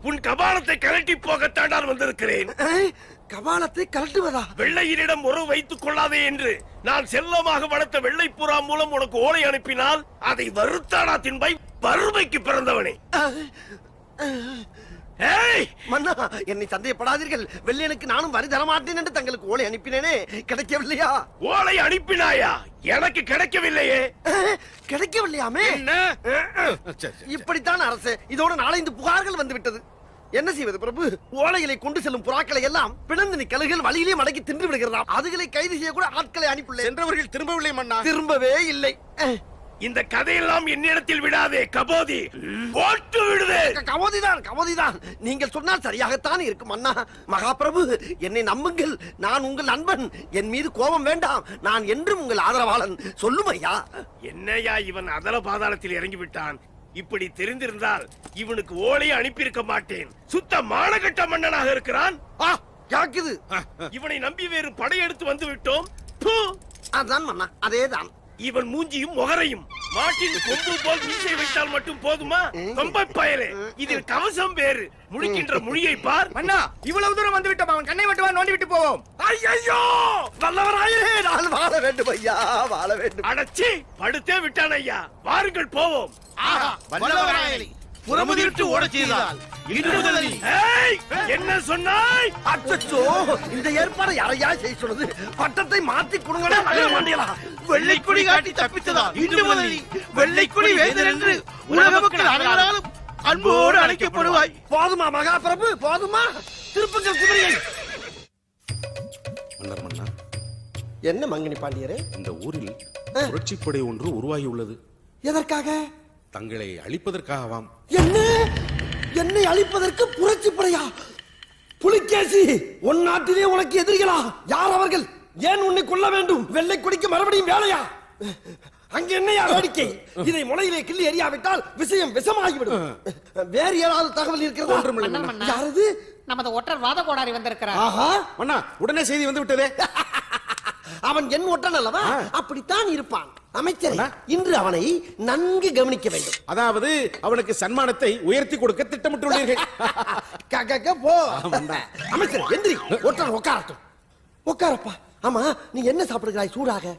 உன் கபாலத்தை கழட்டி போகத்தான் நான் வந்திருக்கிறேன். கபாலத்தை கழட்டுவதா? வெள்ளையரிடம் உறவு வைத்துக் கொள்ளாதே என்று நான் செல்லமாக வளர்த்த வெள்ளை புறா மூலம் உனக்கு ஓலை அனுப்பினால் அதை வருத்தானா தின்பாய்? வறுமைக்கு பிறந்தவனே. மன்னா, என்னை சந்தேகப்படாதீர்கள். வெள்ளையனுக்கு நானும் வரி தரமாட்டேன் என்று தங்களுக்கு ஓலை அனுப்பினேனே, கிடைக்கவில்லையா? ஓலை அனுப்பினாயா? எனக்கு கிடைக்கவில்லையே. கிடைக்கவில்லையாமே? இப்படித்தான் அரசு. இதோட 4-5 புகார்கள் வந்து விட்டது. என்ன செய்வது பிரபு? ஓலைகளை கொண்டு செல்லும் புறாக்களை எல்லாம் பிளந்து நிக்கல்கள் வழியிலே மடக்கி தின்று விடுகிறதாம். அதுகளை கைது செய்ய கூட ஆட்களை அனுப்பியுள்ளேன். சென்றவர்கள் திரும்பவில்லை மன்னா. திரும்பவே இல்லை. இந்த கதையெல்லாம் என்னிடத்தில் விடாதே கபோதி. போட்டு விடுதே. கபோதிதான். நீங்கள் சொன்னால் சரியாகத்தான் இருக்கும் அண்ணா. மகாபிரபு, என்னை நம்புங்கள். நான் உங்கள் நண்பன். என் மீது கோபம் வேண்டாம். நான் என்றும் உங்கள் ஆதரவாளன். சொல்லும் ஐயா. என்னையா இவன் அதல பாதாளத்தில் இறங்கி விட்டான். இப்படி தெரிந்திருந்தால் இவனுக்கு ஓலையை அனுப்பியிருக்க மாட்டேன். சுத்த மானகட்ட மன்னனாக இருக்கிறான். இவனை நம்பி வேறு படையெடுத்து வந்து விட்டோம். அதான் மன்னா, அதேதான். இவன் மூஞ்சியும் முகரையும் மாட்டின் கொம்பு போல் மீசை வைத்தால் மட்டும் போதுமா? கொம்பை பயலே, இதில் கவசம் வேறு. முடிக்கின்ற மொழியை பார். மன்னா, இவ்வளவு தூரம் வந்து விட்டோம். அவன் கண்ணை வெட்டுவான், நோண்டி விட்டு போவோம். ஐயோ, வல்லவராயே, நான் வாழ வேண்டும் ஐயா, வாழ வேண்டும். அடச்சி, படுத்தே விட்டான் ஐயா. வாருங்கள் போவோம். வல்லவராயனை புறமுதிர்த்து ஓடச் செய்தால் இன்று முதல் என்ன சொன்னாய்? அச்சச்சோ, இந்த ஏற்பாடு யாரையா செய்ய சொன்னது? பட்டத்தை மாத்தி கொடுங்கடா. வெள்ளைக்குடி காட்டி தப்பித்ததால் இன்று முதல் வெள்ளைக்குடி வேந்தர் என்று உலக மக்கள் அனைவராலும் அன்போடு அழைக்கப்படுவாய். போதுமா மகாபிரபு, போதுமா? திருப்புங்கள் குதிரையை. மன்னர் மன்னா, என்ன மங்கினி பாண்டியரே? இந்த ஊரில் புரட்சிப்படை ஒன்று உருவாகி உள்ளது. எதற்காக? தங்களை அழிப்பதற்காகவாம். என்ன என்னை அழிப்பதற்கு புரட்சி படையா? புலிகேசி, உன் நாட்டிலே உனக்கு எதிரிகளா? யார் அவர்கள்? ஏன் உன்னை கொல்ல வேண்டும்? வெள்ளை கொடிக்கு மறுபடியும் வேலையா? அங்க என்னையா வேடிக்கை? இதை முனையிலே கிள்ளி எறியாவிட்டால் விஷயம் விஷமாகிவிடும். வேறு ஏதாவது தகவல் இருக்கிறதா? யாரது? நமது ஒற்றர் வாத கோடாரி வந்திருக்கிறார். ஆஹா, மன்னா உடனே செய்தி வந்து விட்டதே. அவன் என் ஒற்றன் அல்லவா? அப்படித்தான் இருப்பான். அமைச்சர், இன்று அவனை நன்கு கவனிக்க வேண்டும். அதாவது அவனுக்கு சன்மானத்தை உயர்த்தி கொடுக்க திட்டமிட்டுள்ளீர்கள். போ. அமைச்சர் எந்திரி, ஒற்றன் உட்காரட்டும். உட்காரப்பா. ஆமா, நீ என்ன சாப்பிடுகிறாய்? சூடாக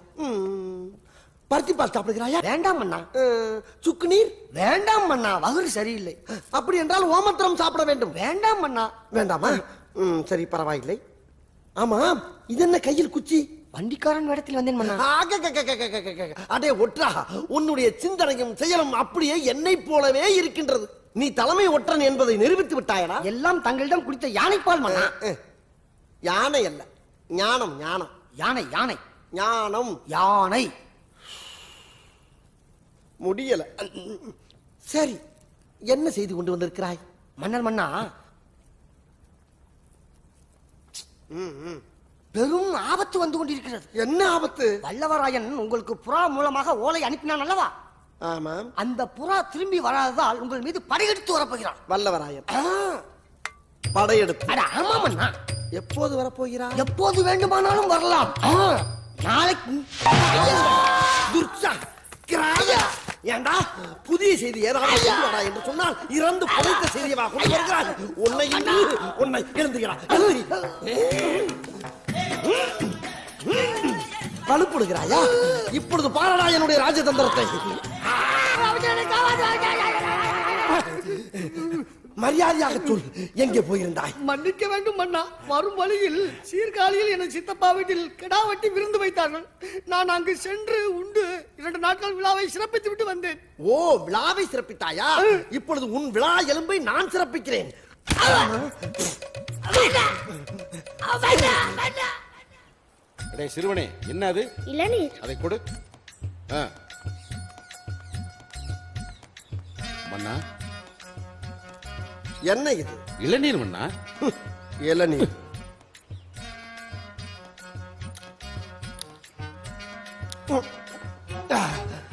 பருத்தி பால் சாப்பிடுகிறாயா? வேண்டாம் அண்ணா. சுக்கு நீர்? வேண்டாம் அண்ணா, வகுறு சரியில்லை. அப்படி என்றால் ஓமத்திரம் சாப்பிட வேண்டும். வேண்டாம் அண்ணா. வேண்டாமா? சரி, பரவாயில்லை. ஆமா, இது என்ன கையில் குச்சி? வண்டிக்காரன் இடத்தில் வந்தேன். அடே ஒற்றா, உன்னுடைய சிந்தனையும் செயலும் அப்படியே என்னை போலவே இருக்கின்றது. நீ தலைமை ஒற்றன் என்பதை நிரூபித்து விட்டாயடா. எல்லாம் தங்களிடம் குடித்த யானைப்பால் மன்னா. யானை அல்ல, ஞானம். ஞானம். யானை. யானை. ஞானம். யானை. முடியல. சரி, என்ன செய்து கொண்டு வந்திருக்கிறாய்? மன்னர் மன்னா, பெரும் ஆபத்து வந்து கொண்டிருக்கிறது. என்ன ஆபத்து? வல்லவராயன் உங்களுக்கு புறா மூலமாக ஓலை அனுப்பினான் அல்லவா? ஆமாம். அந்த புறா திரும்பி வராததால் உங்கள் மீது படையெடுத்து வரப்போகிறான். வல்லவராயன் படையெடுத்து? ஆமாம் அண்ணா. எப்போது வரப்போகிறான்? எப்போது வேண்டுமானாலும் வரலாம். நாளைக்கு. ஏண்டா, புதிய செய்தி ஏதாவது கொண்டு வாடா என்று சொன்னால் இறந்து புதைத்த செய்தியவா கொண்டு வருகிறார்? உன்னை எழுந்துகிறார். வலுப்படுகிறாயா? இப்பொழுது பாரடா என்னுடைய ராஜதந்திரத்தை. மரியாதையாக சொல், எங்கே போயிருந்தாய்? மன்னிக்க வேண்டும் அண்ணா, வரும் வழியில் சீர்காழியில் என சித்தப்பா வீட்டில் கிடாவட்டி விருந்து வைத்தார்கள். நான் அங்கு சென்று உண்டு 2 நாட்கள் விழாவை சிறப்பித்து விட்டு வந்தேன். ஓ, விழாவை சிறப்பித்தாயா? இப்பொழுது உன் விழா எலும்பை நான் சிறப்பிக்கிறேன். சிறுவனே, என்ன அது? இளநீர். அதை கொடு. மன்னா, என்ன இது? இளநீர் மன்னா. இளநீர்.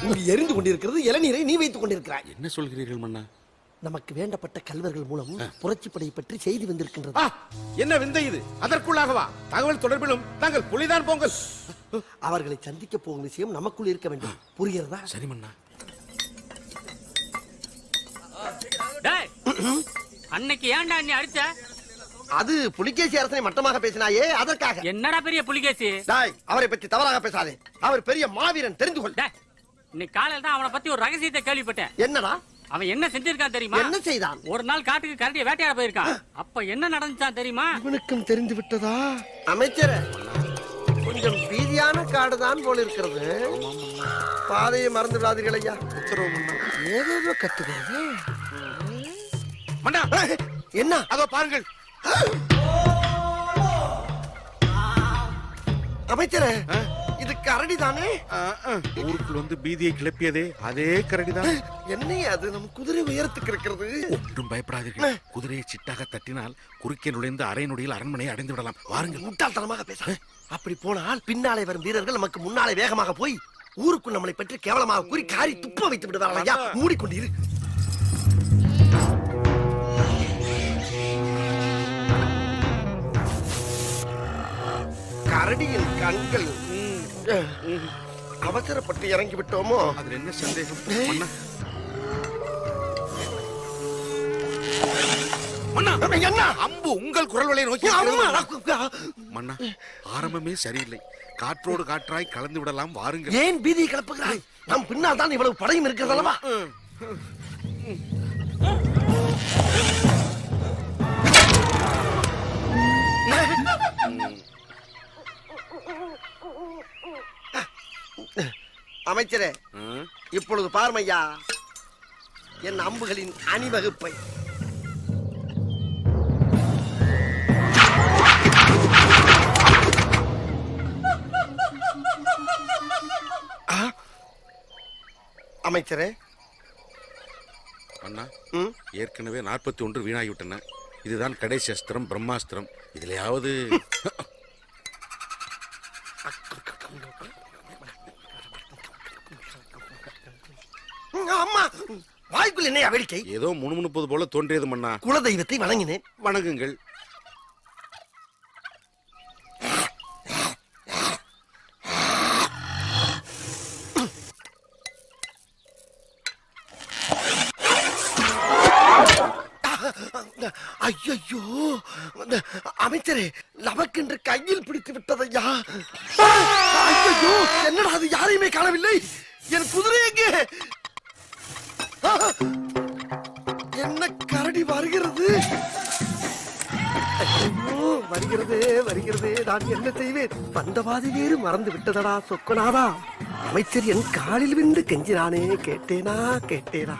இங்கு எரிந்து கொண்டிருக்கிறது இளநீரை நீ வைத்துக் கொண்டிருக்கிறாய். என்ன சொல்கிறீர்கள் மன்னா? நமக்கு வேண்டப்பட்ட கல்வர்கள் மூலம் புரட்சிப்படை பற்றி செய்தி வந்திருக்கின்றது. என்ன விந்தை இது? அதற்குள்ளாகவா? தகவல் தொடர்பிலும் தாங்கள் புலிதான் போங்கள். அவர்களை சந்திக்க போகும் விஷயம் நமக்குள் இருக்க வேண்டும். புரிகிறதா? சரி மன்னா. அன்னைக்கு ஏன்டா நீ அடிச்ச? அது புலிகேசி அரசனை மட்டமாக பேசினாயே, அதற்காக. என்னடா பெரிய புலிகேசி? அவரை பற்றி தவறாக பேசாதே. அவர் பெரிய மாவீரன், தெரிந்து கொள். இன்னைக்கு காலையில தான் அவனை பத்தி ஒரு ரகசியத்தை கேள்விப்பட்டேன். என்னடா? அவன் என்ன செஞ்சிருக்கான் தெரியுமா? என்ன செய்தான்? ஒரு நாள் காட்டுக்கு கரடியை வேட்டையாட போயிருக்கான். அப்ப என்ன நடந்துச்சான் தெரியுமா? இவனுக்கும் தெரிந்து விட்டதா? அமைச்சரே, கொஞ்சம் பீதியான காடுதான் போல இருக்கிறது. பாதையை மறந்து விடாதீர்கள் ஐயா. ஏதோ கத்துக்கிறது. என்ன? அதோ பாருங்கள். அமைச்சரே, இது கரடி தானே? ஊருக்குள் வந்து பீதியை கிளப்பியதே அதே கரடிதான். என்ன அது? நம் குதிரை உயரத்துக்கு இருக்கிறது. ஒன்றும் பயப்படாதீர்கள். குதிரையை சிட்டாக தட்டினால் குறுக்கே நுழைந்து அரை நொடியில் அரண்மனையை அடைந்து விடலாம். வாருங்கள். முட்டாள்தனமாக பேச. அப்படி போனால் பின்னாலே வரும் வீரர்கள் நமக்கு முன்னாலே வேகமாக போய் ஊருக்குள் நம்மளை பற்றி கேவலமாக கூறி காரி துப்ப வைத்து விடுவார்கள். ஐயா, மூடிக்கொண்டிரு. கரடியின் கண்கள். அவசரப்பட்டு இறங்கி விட்டோமோ? அதுல என்ன சந்தேகம்? என்ன அம்பு உங்கள் குரல் வலையை நோக்கி? மன்னா, ஆரம்பமே சரியில்லை. காற்றோடு காற்றாய் கலந்து விடலாம். வாருங்கள். ஏன் பீதியை கிளப்புகிறாய்? நம் பின்னால் தான் இவ்வளவு படையும் இருக்கிறது அல்லவா? அமைச்சரே, இப்பொழுது பார்மையா என் அம்புகளின் அணிவகுப்பை. அமைச்சரே, அண்ணா ஏற்கனவே 41 வீணாகிவிட்டன. இதுதான் கடைசி அஸ்திரம், பிரம்மாஸ்திரம். இதுலயாவது அம்மா வாய்க்குள் என்ன வேடிக்கை? ஏதோ முணுமுணுப்பது போல தோன்றியது மன்னா. குலதெய்வத்தை வணங்கினேன். வணங்குங்கள். ஐயோ அமைச்சரே, நமக்கென்று கையில் பிடித்து விட்டதையா. ஐயோ என்னடா அது, யாரையுமே காணவில்லை. என் குதிரை எங்கே? என்ன கரடி வருகிறது? ஐயோ வருகிறது வருகிறது, நான் என்ன செய்வேன்? வந்த பாதி வேறு மறந்து விட்டதடா சொக்கனாதா. அமைச்சர் என் காலில் விழுந்து கெஞ்சினானே, கேட்டேனா கேட்டேனா?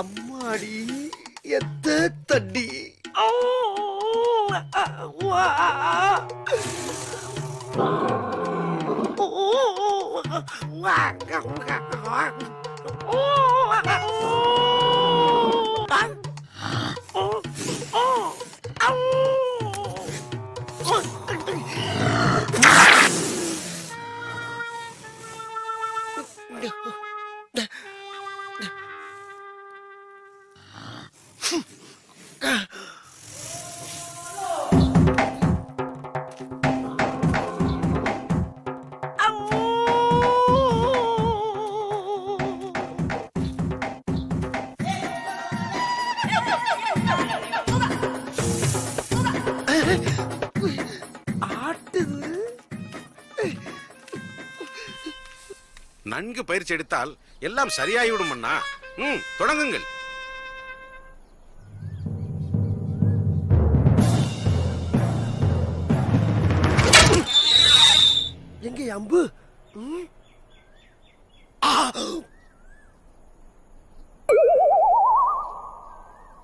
அம்மாடி எத்த தட்டி. நன்கு பயிற்சி எடுத்தால் எல்லாம் சரியாகிவிடும் அண்ணா. தொடங்குங்கள். எங்கே அம்பு?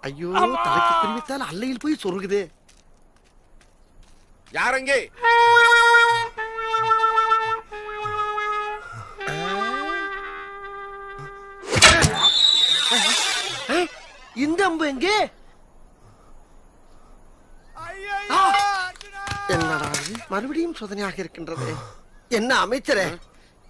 ஐயோ தலைக்கு குறிவித்தால் அல்லையில் போய் சொருகுதே. யாரங்கே? இந்த அம்பு எங்கே? என்னடா மறுபடியும் சோதனையாக இருக்கின்றது. என்ன அமைச்சரே,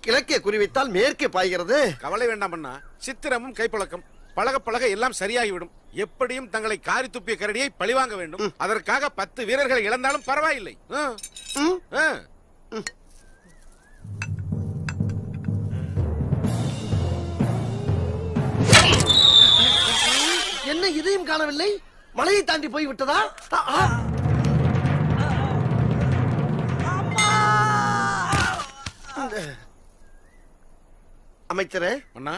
கிழக்கே குறிவைத்தால் மேற்கே பாய்கிறது. கவலை வேண்டாம் அண்ணா. சித்திரமும் கைப்பழக்கம் பழக பழக எல்லாம் சரியாகிவிடும். எப்படியும் தங்களை காரி துப்பிய கரடியை பழிவாங்க வேண்டும். அதற்காக 10 வீரர்களை இழந்தாலும் பரவாயில்லை. என்ன இதையும் காணவில்லை? மலையை தாண்டி போய் விட்டதா? அமைச்சரே, அண்ணா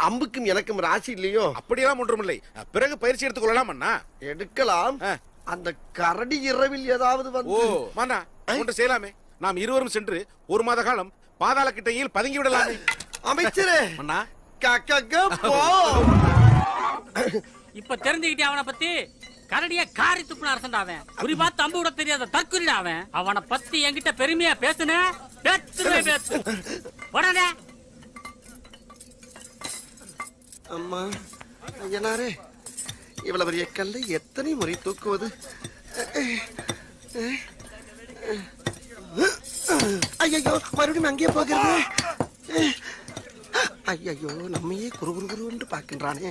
அம்புக்கும் எனக்கும் ராசி இல்லையோ? அப்படியெல்லாம் ஒன்றுமில்லை. பிறகு பயிற்சி எடுத்துக் கொள்ளலாம் அண்ணா. எடுக்கலாம். அந்த கரடி இரவில் ஏதாவது வந்து மன்னா ஒன்று செய்யலாமே. நாம் இருவரும் சென்று 1 மாத காலம் பாதாள கிட்டையில் பதுங்கி விடலாமே. அமைச்சரே, அண்ணா இப்ப தெரிஞ்சுக்கிட்டே அவனை பத்தி. கரடிய காரி துப்புன அரசன் அவன். குறி பார்த்து அம்பு விட தெரியாத தற்குறிடா அவன். அவனை பத்தி என்கிட்ட பெருமையா பேசுன பேச்சு உடனே. அம்மா ஐயனாரே, இவ்வளவு பெரிய கல்லை எத்தனை முறை தூக்குவது? ஐயோ மறுபடியும் அங்கே போகிறது. ஐயோ நம்மையே குரு பாக்கின்றானே.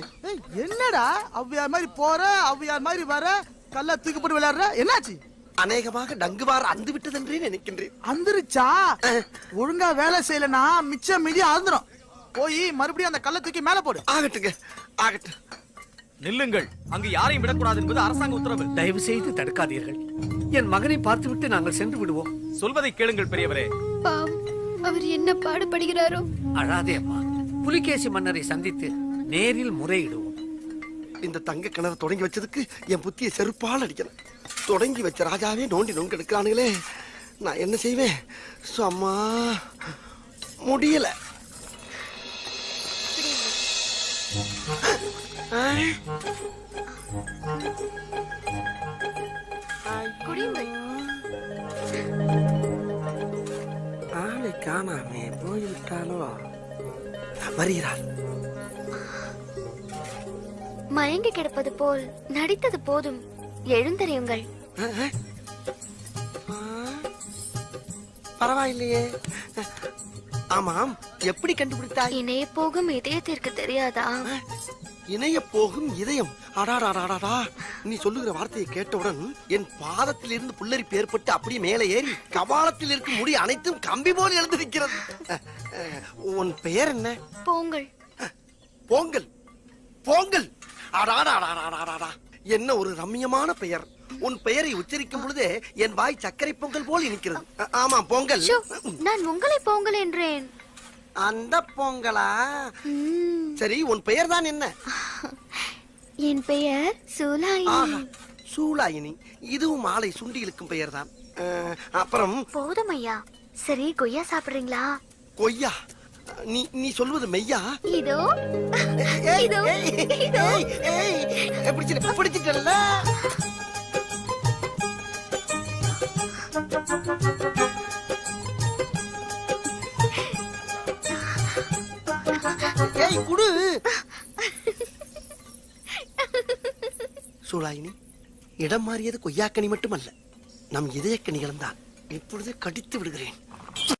என்னடா அவ்வியார் மாதிரி போற, அவ்வியார் மாதிரி வர, கல்ல தூக்கி போட்டு விளையாடுற, என்னாச்சு? அநேகமாக டங்குவார் அந்து விட்டது என்றே நினைக்கின்றேன். அந்துருச்சா? ஒழுங்கா வேலை செய்யலனா மிச்சம் மீதி அந்துரும். போய் மறுபடியும் அந்த கல்ல தூக்கி மேல போடு. ஆகட்டுங்க, ஆகட்டும். நில்லுங்கள். அங்கு யாரையும் விடக்கூடாது என்பது அரசாங்க உத்தரவு. தயவு செய்து தடுக்காதீர்கள். என் மகனை பார்த்துவிட்டு நாங்கள் சென்று விடுவோம். சொல்வதை கேளுங்கள் பெரியவரே. அவர் என்ன பாடுபடுகிறாரோ. அழாதே அம்மா. புலிகேசி மன்னரை சந்தித்து நேரில் முறையிடுவோம். இந்த தங்க கிணறு தொடங்கி வச்சதுக்கு என் புத்தியை செருப்பால் அடிக்கணும். தொடங்கி வச்ச ராஜாவே நோண்டி நோங்க எடுக்கிறானுங்களே, நான் என்ன செய்வேன்? அம்மா முடியல. ஆளை காணாமே போய்விட்டாலோ? வருகிறார். மயங்கி கிடப்பது போல் நடித்தது போதும், எழுந்தறியுங்கள். பரவாயில்லையே. ஆமாம், எப்படி கண்டுபிடித்தாய்? இணைய போகும் இதயத்திற்கு தெரியாதா? இணைய போகும் இதயம். அடாடாடாடா, நீ சொல்லுகிற வார்த்தையை கேட்டவுடன் என் பாதத்தில் இருந்து புல்லரிப்பு ஏற்பட்டு அப்படியே மேலே ஏறி கபாலத்தில் இருக்கும் முடி அனைத்தும் கம்பி போல் எழுந்திருக்கிறது. உன் பெயர் என்ன? போங்கள். போங்கல். போங்கல். அடாடாடாடாடாடா, என்ன ஒரு ரம்மியமான பெயர். உன் பெயரை உச்சரிக்கும் பொழுதே என் வாய் சர்க்கரை பொங்கல் போல் இனிக்கிறது. ஆமா, பொங்கல். நான் உங்களை போங்கல் என்றேன். அந்த பொங்கலா? சரி, உன் பெயர் தான் என்ன? என் பெயர் சூலாயினி. சூலாயினி, இதுவும் மாலை சுண்டி இழுக்கும் பெயர் தான். அப்புறம் போதும் ஐயா. சரி, கொய்யா சாப்பிடுறீங்களா? கொய்யா? நீ சொல்வது மெய்யா? இதோ இதோ இதோ. பிடிச்சிட்டல்ல? ஏய், குடு. சூலாயினி, இடம் மாறியது கொய்யாக்கனி மட்டுமல்ல, நம் இதயக்கனிகளும் தான். இப்பொழுது கடித்து விடுகிறேன்.